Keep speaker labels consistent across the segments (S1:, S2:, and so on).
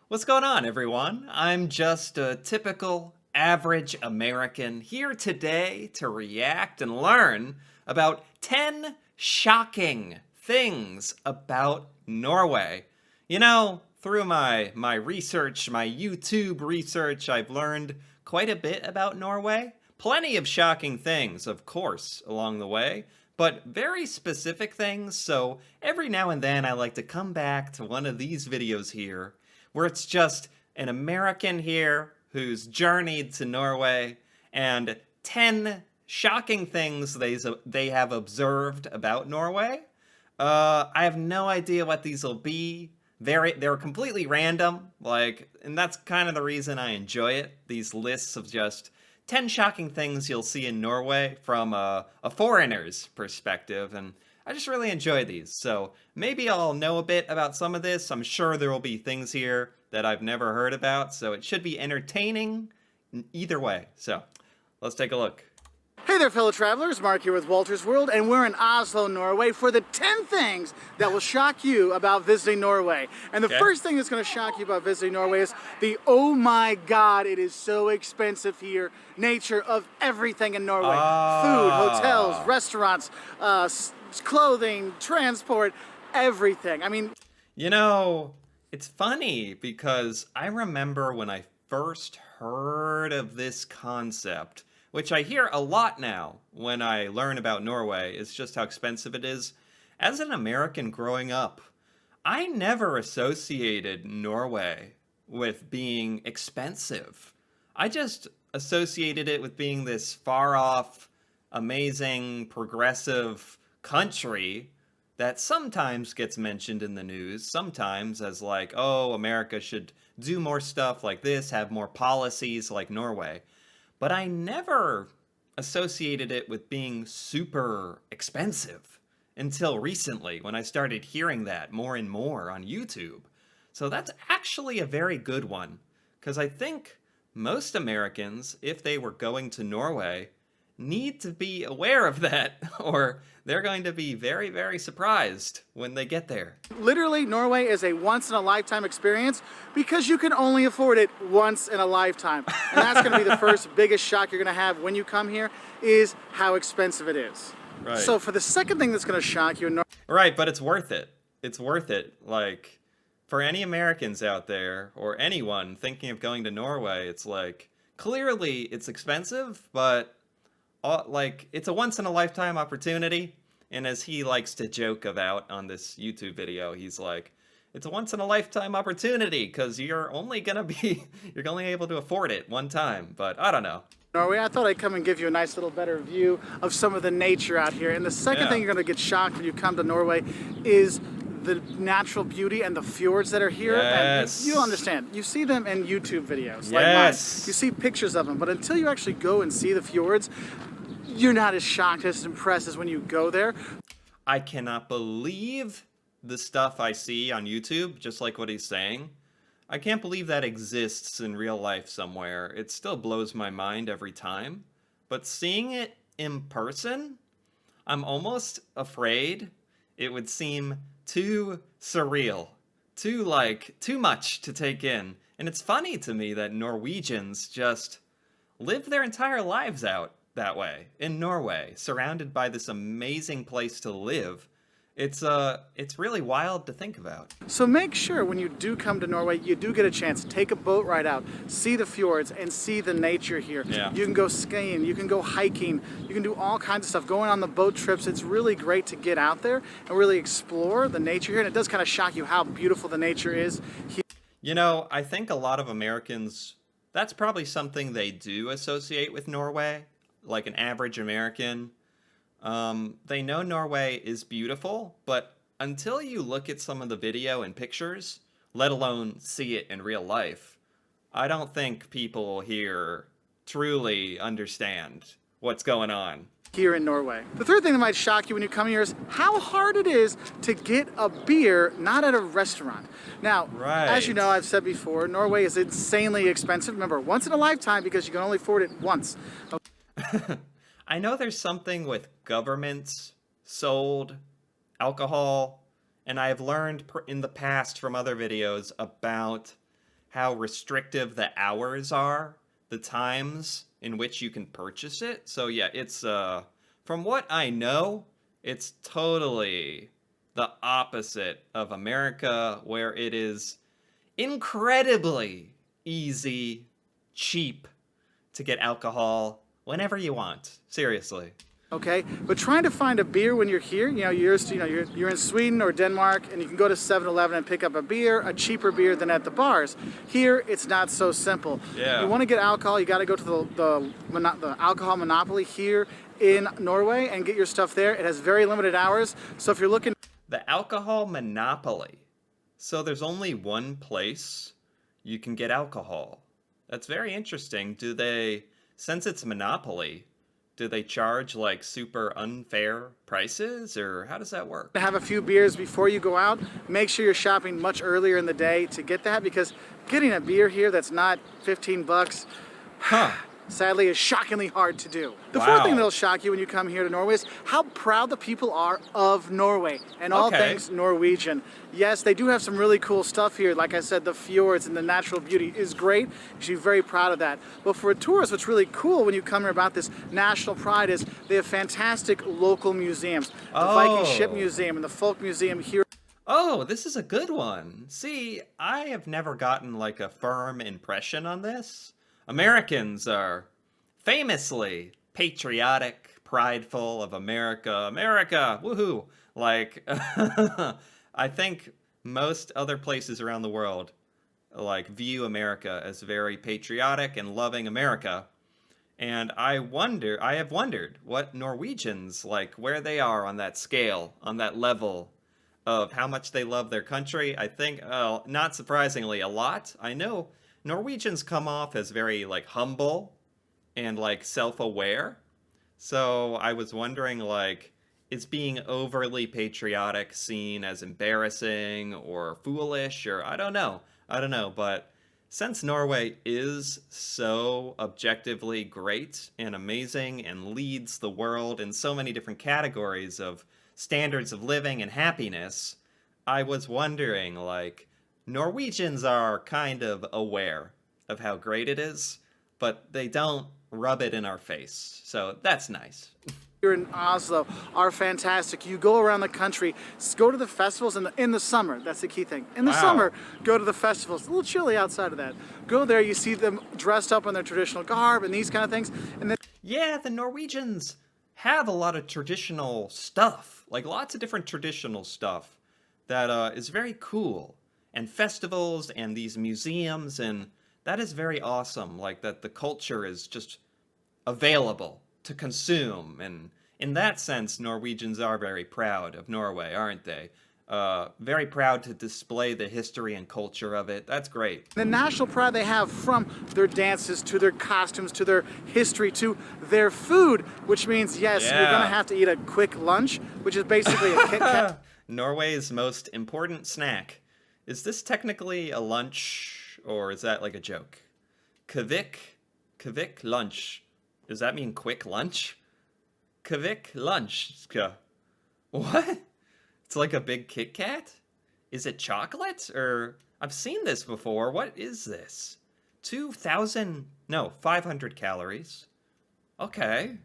S1: What's going on, everyone? I'm just a typical average American here today to react and learn about 10 shocking things about Norway. Through my research, my YouTube research, I've learned quite a bit about Norway. Plenty of shocking things, of course, along the way, but very specific things, so every now and then I like to come back to one of these videos here where it's just an American here who's journeyed to Norway and 10 shocking things they have observed about Norway. I have no idea what these will be. They're completely random, and that's kind of the reason I enjoy it. These lists of just 10 shocking things you'll see in Norway from a foreigner's perspective, and I just really enjoy these. So maybe I'll know a bit about some of this. I'm sure there will be things here that I've never heard about, so it should be entertaining either way. So let's take a look.
S2: Hey there, fellow travelers. Mark here with Walter's World, and we're in Oslo, Norway for the 10 things that will shock you about visiting Norway. And the first thing that's going to shock you about visiting Norway is the oh my god, it is so expensive here nature of everything in Norway. Food, hotels, restaurants, clothing, transport, everything. I mean,
S1: it's funny because I remember when I first heard of this concept, which I hear a lot now when I learn about Norway, is just how expensive it is. As an American growing up, I never associated Norway with being expensive. I just associated it with being this far-off, amazing, progressive country that sometimes gets mentioned in the news, sometimes as like, oh, America should do more stuff like this, have more policies like Norway. But I never associated it with being super expensive until recently when I started hearing that more and more on YouTube. So that's actually a very good one, because I think most Americans, if they were going to Norway, need to be aware of that, or they're going to be very, very surprised when they get there.
S2: literally, Norway is a once-in-a-lifetime experience because you can only afford it once in a lifetime. And that's going to be the first biggest shock you're going to have when you come here, is how expensive it is.
S1: Right.
S2: So for the second thing that's going to shock you in Norway...
S1: Right, but it's worth it. It's worth it. Like, for any Americans out there, or anyone thinking of going to Norway, it's like, clearly it's expensive, but it's a once-in-a-lifetime opportunity. And as he likes to joke about on this YouTube video, he's like, it's a once-in-a-lifetime opportunity because you're only able to afford it one time. But I don't know.
S2: Norway, I thought I'd come and give you a nice little better view of some of the nature out here. And the second thing you're going to get shocked when you come to Norway is the natural beauty and the fjords that are here.
S1: Yes.
S2: And you'll understand. You see them in YouTube videos like mine.
S1: Yes.
S2: You see pictures of them, but until you actually go and see the fjords, you're not as shocked, as impressed as when you go there.
S1: I cannot believe the stuff I see on YouTube, just like what he's saying. I can't believe that exists in real life somewhere. It still blows my mind every time. But seeing it in person, I'm almost afraid it would seem too surreal. Too much to take in. And it's funny to me that Norwegians just live their entire lives out that way in Norway, surrounded by this amazing place to live. It's really wild to think about.
S2: So make sure when you do come to Norway, you do get a chance to take a boat ride out, see the fjords, and see the nature here.
S1: Yeah.
S2: You can go skiing, you can go hiking, you can do all kinds of stuff. Going on the boat trips, it's really great to get out there and really explore the nature here. And it does kind of shock you how beautiful the nature is here.
S1: I think a lot of Americans, that's probably something they do associate with Norway. Like an average American, they know Norway is beautiful, but until you look at some of the video and pictures, let alone see it in real life, I don't think people here truly understand what's going on
S2: here in Norway. The third thing that might shock you when you come here is how hard it is to get a beer not at a restaurant. Now, as you know, I've said before, Norway is insanely expensive. Remember, once in a lifetime because you can only afford it once.
S1: I know there's something with governments sold alcohol, and I have learned in the past from other videos about how restrictive the hours are, the times in which you can purchase it. So yeah, it's from what I know, it's totally the opposite of America, where it is incredibly easy, cheap to get alcohol whenever you want. Seriously.
S2: Okay, but trying to find a beer when you're here, you're in Sweden or Denmark, and you can go to 7-Eleven and pick up a beer, a cheaper beer than at the bars. Here, it's not so simple.
S1: Yeah.
S2: You want to get alcohol, you got to go to the alcohol monopoly here in Norway and get your stuff there. It has very limited hours, so if you're looking...
S1: The alcohol monopoly. So there's only one place you can get alcohol. That's very interesting. Since it's monopoly, do they charge like super unfair prices, or how does that work?
S2: To have a few beers before you go out, make sure you're shopping much earlier in the day to get that, because getting a beer here that's not 15 bucks, sadly, is shockingly hard to do. The fourth thing that'll shock you when you come here to Norway is how proud the people are of Norway and all things Norwegian. Yes, they do have some really cool stuff here. Like I said, the fjords and the natural beauty is great. You should be very proud of that. But for a tourist, what's really cool when you come here about this national pride is they have fantastic local museums. The Viking Ship Museum and the Folk Museum here.
S1: Oh, this is a good one. See, I have never gotten like a firm impression on this. Americans are famously patriotic, prideful of America. America, woohoo! Like, I think most other places around the world, like, view America as very patriotic and loving America. And I have wondered what Norwegians, like, where they are on that scale, on that level of how much they love their country. I think, not surprisingly, a lot. I know Norwegians come off as very, like, humble and, like, self-aware. So I was wondering, like, is being overly patriotic seen as embarrassing or foolish, or I don't know. But since Norway is so objectively great and amazing and leads the world in so many different categories of standards of living and happiness, I was wondering, like, Norwegians are kind of aware of how great it is, but they don't rub it in our face. So that's nice.
S2: Here in Oslo are fantastic. You go around the country, go to the festivals in the summer. That's the key thing. In the summer, go to the festivals. It's a little chilly outside of that. Go there, you see them dressed up in their traditional garb and these kind of things. And then
S1: yeah, the Norwegians have a lot of traditional stuff, like lots of different traditional stuff that is very cool. And festivals and these museums, and that is very awesome. Like that the culture is just available to consume, and in that sense, Norwegians are very proud of Norway, aren't they? Very proud to display the history and culture of it. That's great.
S2: The national pride they have, from their dances to their costumes to their history to their food, which means, yes, you're going to have to eat a quick lunch, which is basically a Kit Kat.
S1: Norway's most important snack. Is this technically a lunch, or is that like a joke? Kvik lunch. Does that mean quick lunch? Kvik lunch. What? It's like a big Kit Kat? Is it chocolate? Or I've seen this before. What is this? 500 calories. Okay.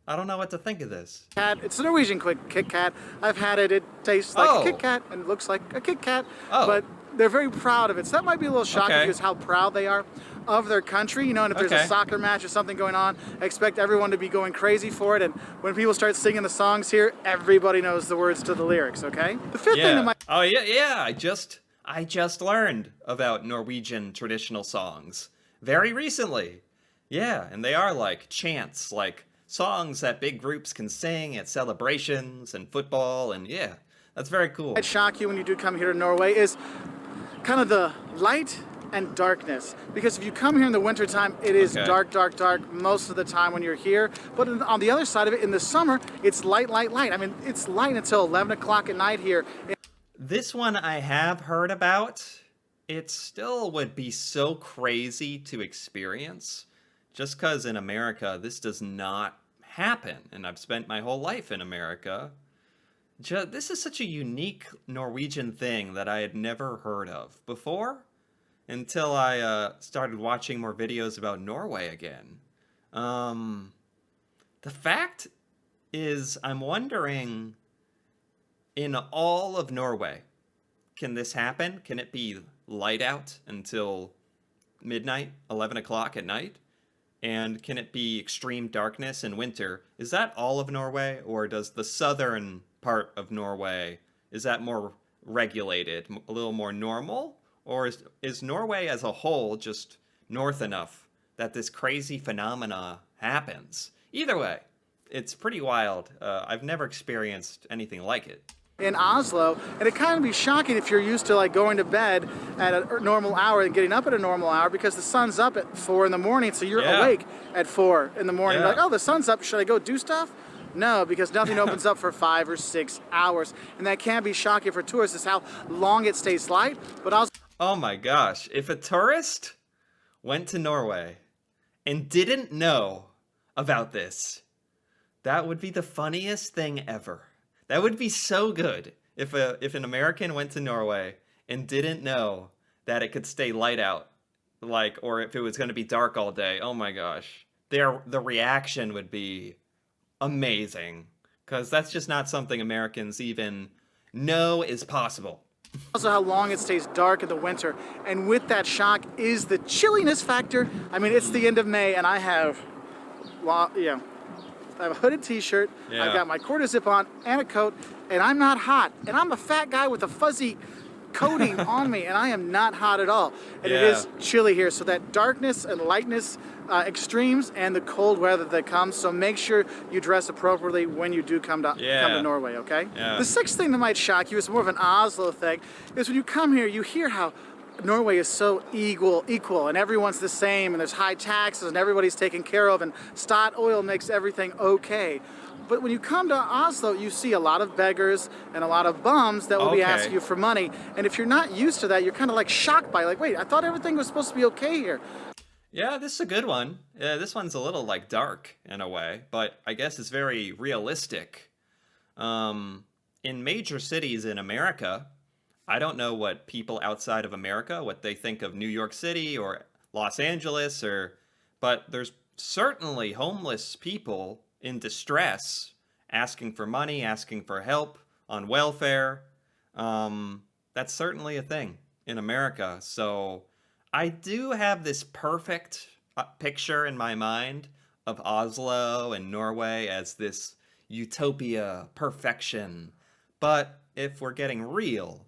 S1: I don't know what to think of this.
S2: It's a Norwegian quick Kit Kat. I've had it. It tastes like a Kit Kat and it looks like a Kit Kat. But they're very proud of it. So that might be a little shocking because how proud they are of their country. You know, and if there's a soccer match or something going on, I expect everyone to be going crazy for it. And when people start singing the songs here, everybody knows the words to the lyrics, okay? The fifth thing that might...
S1: Oh, yeah. I just learned about Norwegian traditional songs very recently. Yeah, and they are like chants, like songs that big groups can sing at celebrations and football, and yeah, that's very cool.
S2: I'd shock you when you do come here to Norway is kind of the light and darkness, because if you come here in the wintertime, it is dark most of the time when you're here. But on the other side of it, in the summer, it's light. I mean, it's light until 11 o'clock at night here.
S1: This one I have heard about. It still would be so crazy to experience, just because in America this does not happen, and I've spent my whole life in America. This is such a unique Norwegian thing that I had never heard of before. until I started watching more videos about Norway again. Um, the fact is, I'm wondering, in all of Norway, can this happen? Can it be light out until midnight, 11 o'clock at night? And can it be extreme darkness in winter? Is that all of Norway, or does the southern part of Norway, is that more regulated, a little more normal? Or is Norway as a whole just north enough that this crazy phenomena happens? Either way, it's pretty wild. I've never experienced anything like it.
S2: In Oslo, and it kind of be shocking if you're used to like going to bed at a normal hour and getting up at a normal hour because the sun's up at 4 in the morning, so you're
S1: Yeah.
S2: awake at 4 in the morning.
S1: Yeah.
S2: Like, oh, the sun's up, should I go do stuff? No, because nothing opens up for 5 or 6 hours, and that can be shocking for tourists, is how long it stays light, but also
S1: Oh my gosh, if a tourist went to Norway and didn't know about this, that would be the funniest thing ever. That would be so good if an American went to Norway and didn't know that it could stay light out, like, or if it was going to be dark all day. Oh my gosh, the reaction would be amazing, because that's just not something Americans even know is possible.
S2: also how long it stays dark in the winter. And with that shock is the chilliness factor. I mean, it's the end of May, and I have, I have a hooded t-shirt,
S1: Yeah.
S2: I've got my quarter zip on, and a coat, and I'm not hot. And I'm a fat guy with a fuzzy coating on me, and I am not hot at all. And it
S1: Yeah.
S2: is chilly here, so that darkness and lightness extremes and the cold weather that comes, so make sure you dress appropriately when you do come to
S1: Yeah.
S2: Norway, okay?
S1: Yeah.
S2: The sixth thing that might shock you is more of an Oslo thing, is when you come here, you hear how Norway is so equal, and everyone's the same, and there's high taxes, and everybody's taken care of, and Stott oil makes everything okay. But when you come to Oslo, you see a lot of beggars and a lot of bums that will be
S1: Okay.
S2: asking you for money. And if you're not used to that, you're kind of like shocked by, like, wait, I thought everything was supposed to be okay here.
S1: Yeah, this is a good one. This one's a little like dark in a way, but I guess it's very realistic. In major cities in America, I don't know what people outside of America, what they think of New York City or Los Angeles, but there's certainly homeless people in distress asking for money, asking for help on welfare. That's certainly a thing in America. So I do have this perfect picture in my mind of Oslo and Norway as this utopia, perfection. But if we're getting real,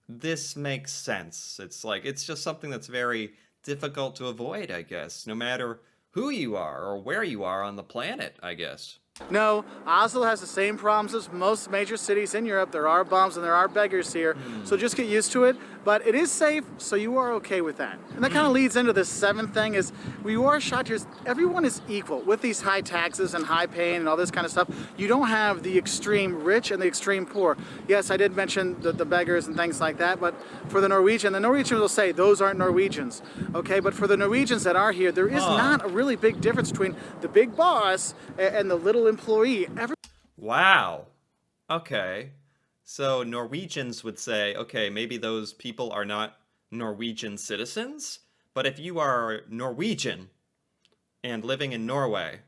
S1: this makes sense. It's just something that's very difficult to avoid, I guess, no matter who you are or where you are on the planet, I guess.
S2: No, Oslo has the same problems as most major cities in Europe. There are bums and there are beggars here, so just get used to it. But it is safe, so you are okay with that. And that kind of leads into the seventh thing is, we are shocked here, everyone is equal. With these high taxes and high pay and all this kind of stuff, you don't have the extreme rich and the extreme poor. Yes, I did mention the beggars and things like that, but for the Norwegians will say, those aren't Norwegians. Okay, but for the Norwegians that are here, there is not a really big difference between the big boss and the little employee.
S1: Wow. Okay. So Norwegians would say, okay, maybe those people are not Norwegian citizens, but if you are Norwegian and living in Norway,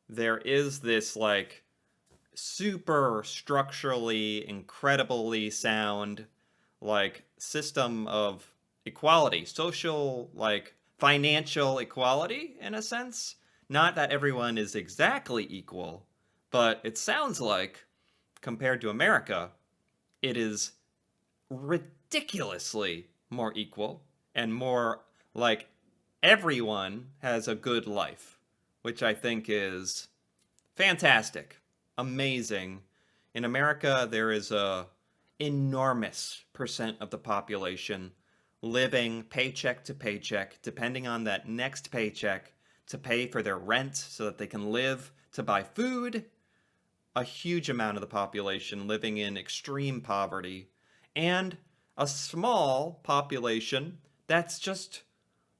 S1: there is this like super structurally incredibly sound like system of equality, social, like financial equality in a sense. Not that everyone is exactly equal, but it sounds like, compared to America, it is ridiculously more equal and more like everyone has a good life, which I think is fantastic, amazing. In America, there is a enormous percent of the population living paycheck to paycheck, depending on that next paycheck to pay for their rent so that they can live, to buy food. A huge amount of the population living in extreme poverty, and a small population that's just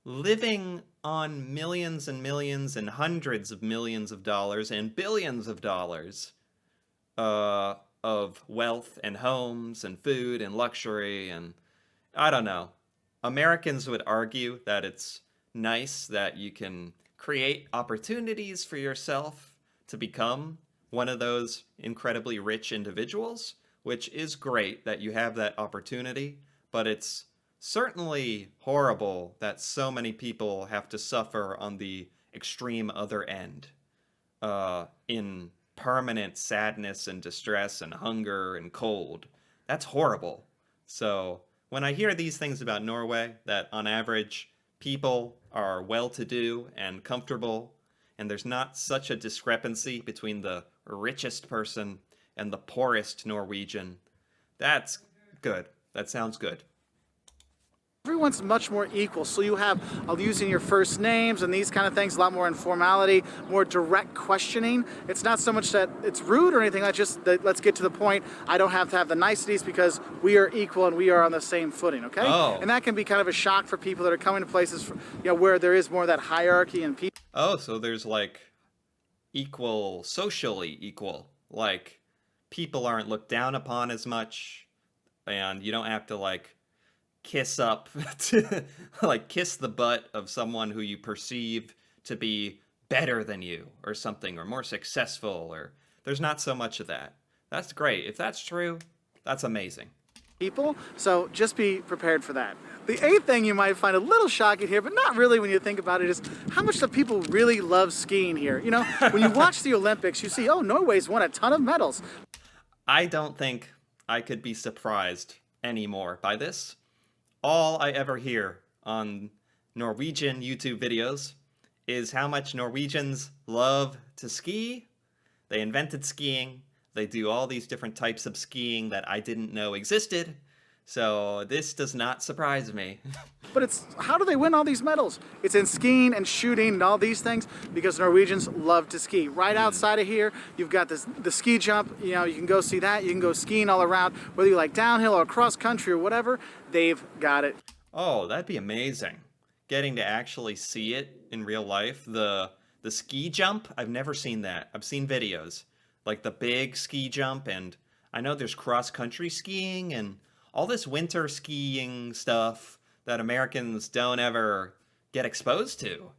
S1: living on millions and millions and hundreds of millions of dollars and billions of dollars of wealth and homes and food and luxury, and I don't know. Americans would argue that it's nice that you can create opportunities for yourself to become one of those incredibly rich individuals, which is great that you have that opportunity, but it's certainly horrible that so many people have to suffer on the extreme other end, in permanent sadness and distress and hunger and cold. That's horrible. So when I hear these things about Norway, that on average people are well-to-do and comfortable, and there's not such a discrepancy between the richest person and the poorest Norwegian, that's good. That sounds good.
S2: Everyone's much more equal. So you have using your first names and these kind of things, a lot more informality, more direct questioning. It's not so much that it's rude or anything, just that let's get to the point. I don't have to have the niceties because we are equal and we are on the same footing, okay?
S1: Oh.
S2: And that can be kind of a shock for people that are coming to places where there is more of that hierarchy and people.
S1: Oh, so there's like equal, socially equal. Like people aren't looked down upon as much, and you don't have to like kiss up to like kiss the butt of someone who you perceive to be better than you or something, or more successful, or there's not so much of that. That's great. If that's true, that's amazing.
S2: People, so just be prepared for that. The eighth thing you might find a little shocking here, but not really when you think about it, is how much the people really love skiing here. You know, when you watch the Olympics, you see, oh, Norway's won a ton of medals.
S1: I don't think I could be surprised anymore by this. All I ever hear on Norwegian YouTube videos is how much Norwegians love to ski. They invented skiing. They do all these different types of skiing that I didn't know existed. So this does not surprise me.
S2: But it's, how do they win all these medals? It's in skiing and shooting and all these things because Norwegians love to ski. Right outside of here, you've got the ski jump. You know, you can go see that. You can go skiing all around, whether you like downhill or cross country or whatever, they've got it.
S1: Oh, that'd be amazing. Getting to actually see it in real life. The ski jump, I've never seen that. I've seen videos. Like the big ski jump, and I know there's cross country skiing and all this winter skiing stuff that Americans don't ever get exposed to.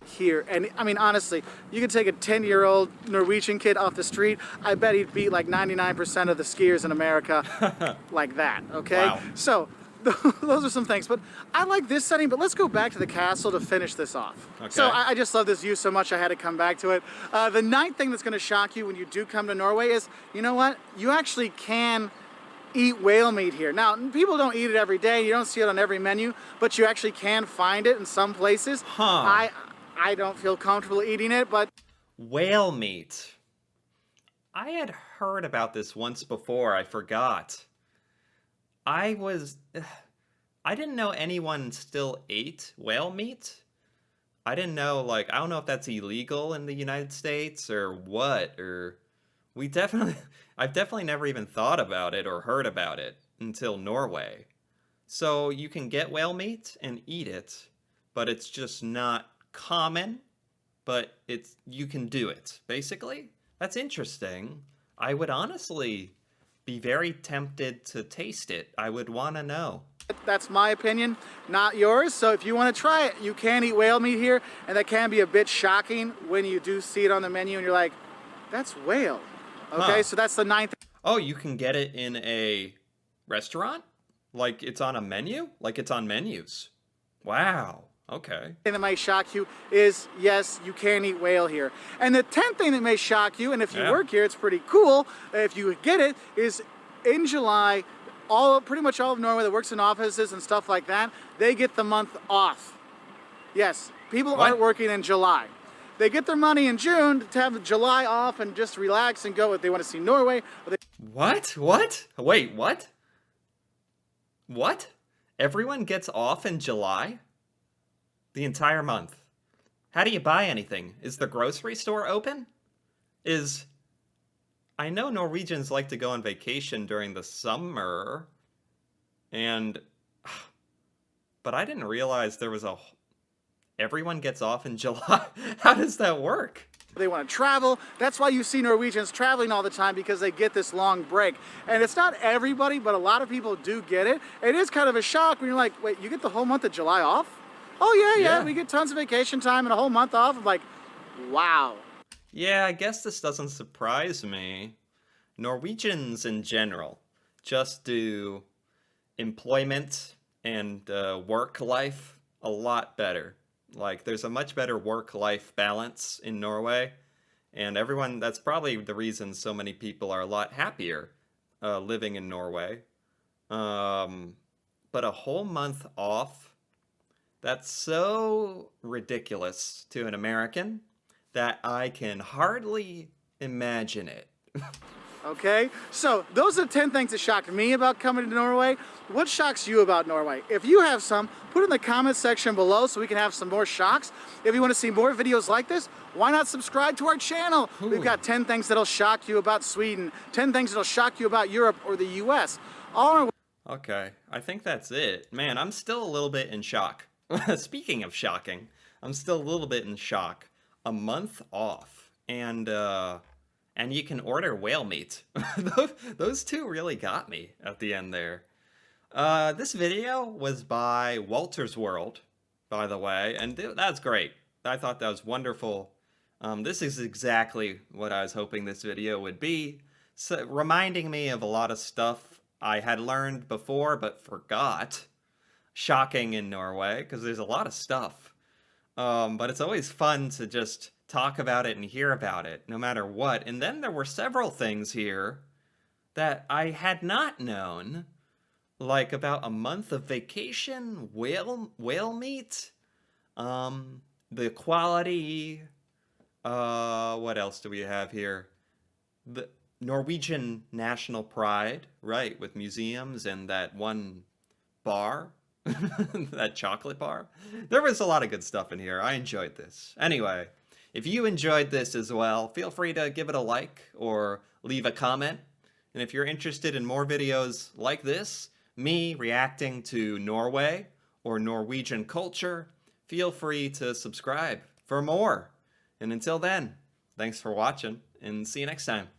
S2: Here, and I mean, honestly, you could take a 10-year-old Norwegian kid off the street, I bet he'd beat like 99% of the skiers in America like that, okay?
S1: Wow.
S2: So, those are some things, but I like this setting, but let's go back to the castle to finish this off.
S1: Okay.
S2: So I just love this view so much I had to come back to it. The ninth thing that's gonna shock you when you do come to Norway is, you know what? You actually can eat whale meat here. Now, people don't eat it every day, you don't see it on every menu, but you actually can find it in some places.
S1: Huh.
S2: I don't feel comfortable eating it, but...
S1: Whale meat. I had heard about this once before, I forgot. I didn't know anyone still ate whale meat. I didn't know, like, I don't know if that's illegal in the United States or what, or I've definitely never even thought about it or heard about it until Norway. So you can get whale meat and eat it, but it's just not common, but you can do it, basically. That's interesting. I would honestly be very tempted to taste it. I would want to know.
S2: That's my opinion, not yours. So if you want to try it, you can eat whale meat here, and that can be a bit shocking when you do see it on the menu and you're like, that's whale. Okay,
S1: Huh.
S2: So that's the ninth.
S1: Oh, you can get it in a restaurant? Like it's on a menu? Like it's on menus. Wow. Okay.
S2: Thing that might shock you is, yes, you can eat whale here. And the 10th thing that may shock you, and if you work here, it's pretty cool, if you get it, is in July, pretty much all of Norway that works in offices and stuff like that, they get the month off. Yes, people aren't working in July. They get their money in June to have July off and just relax and go if they want to see Norway.
S1: What? What? Wait, what? What? Everyone gets off in July? The entire month. How do you buy anything? Is the grocery store open? I know Norwegians like to go on vacation during the summer, but I didn't realize there was everyone gets off in July. How does that work?
S2: They want to travel. That's why you see Norwegians traveling all the time, because they get this long break. And it's not everybody, but a lot of people do get it. It is kind of a shock when you're like, wait, you get the whole month of July off? Oh yeah, we get tons of vacation time and a whole month off. I'm like, wow.
S1: Yeah, I guess this doesn't surprise me. Norwegians in general just do employment and work life a lot better. Like, there's a much better work-life balance in Norway, and everyone, that's probably the reason so many people are a lot happier living in Norway. But a whole month off, that's so ridiculous to an American that I can hardly imagine it.
S2: Okay, so those are 10 things that shocked me about coming to Norway. What shocks you about Norway? If you have some, put it in the comment section below so we can have some more shocks. If you want to see more videos like this, why not subscribe to our channel?
S1: Ooh.
S2: We've got 10 things that'll shock you about Sweden, 10 things that'll shock you about Europe or the US. All our
S1: Okay, I think that's it. Man, I'm still a little bit in shock. Speaking of shocking, I'm still a little bit in shock. A month off, and you can order whale meat. Those two really got me at the end there. This video was by Walter's World, by the way, and that's great. I thought that was wonderful. This is exactly what I was hoping this video would be, so, reminding me of a lot of stuff I had learned before but forgot. Shocking in Norway, because there's a lot of stuff. But it's always fun to just talk about it and hear about it, no matter what. And then there were several things here that I had not known, like about a month of vacation, whale meat, the quality, what else do we have here? The Norwegian national pride, right, with museums and that one bar. That chocolate bar. There was a lot of good stuff in here. I enjoyed this. Anyway, if you enjoyed this as well, feel free to give it a like or leave a comment. And if you're interested in more videos like this, me reacting to Norway or Norwegian culture, feel free to subscribe for more. And until then, thanks for watching and see you next time.